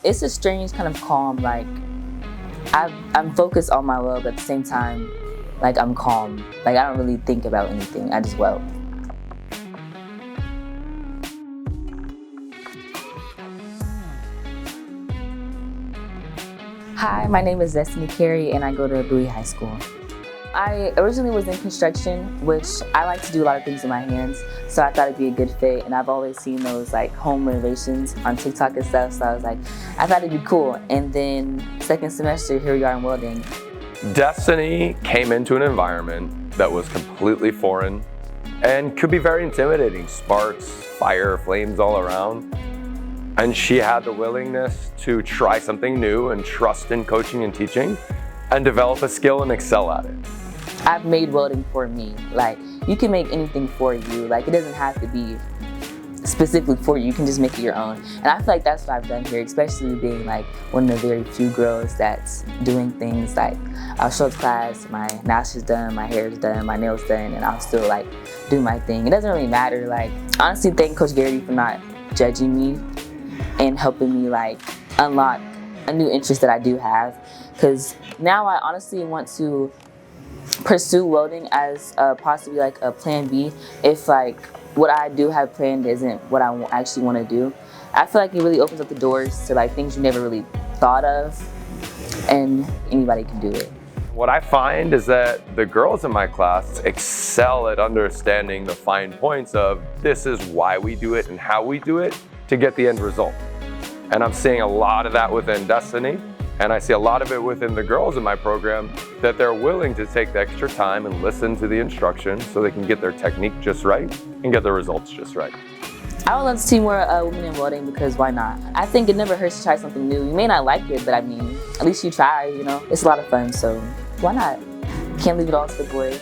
It's a strange kind of calm, like I'm focused on my weld, but at the same time, like I'm calm. Like I don't really think about anything, I just weld. Hi, my name is Destinee Carey and I go to Bowie High School. I originally was in construction, which I like to do a lot of things with my hands, so I thought it'd be a good fit, and I've always seen those like home renovations on TikTok and stuff, so I was like, I thought it'd be cool. And then second semester, here we are in welding. Destinee came into an environment that was completely foreign and could be very intimidating. Sparks, fire, flames all around. And she had the willingness to try something new and trust in coaching and teaching and develop a skill and excel at it. I've made welding for me. Like, you can make anything for you. Like, it doesn't have to be specifically for you. You can just make it your own. And I feel like that's what I've done here, especially being like one of the very few girls that's doing things like I'll show up to class, my nails is done, my hair is done, my nails done, and I'll still like do my thing. It doesn't really matter. Like, honestly, thank Coach Carey for not judging me and helping me like unlock a new interest that I do have. Because now I honestly want to pursue welding as possibly like a plan B if like what I do have planned isn't what I actually want to do. I feel like it really opens up the doors to like things you never really thought of, and anybody can do it. What I find is that the girls in my class excel at understanding the fine points of this is why we do it and how we do it to get the end result. And I'm seeing a lot of that within Destinee. And I see a lot of it within the girls in my program, that they're willing to take the extra time and listen to the instructions so they can get their technique just right and get the results just right. I would love to see more women in welding, because why not? I think it never hurts to try something new. You may not like it, but I mean, at least you try, you know? It's a lot of fun, so why not? Can't leave it all to the boys.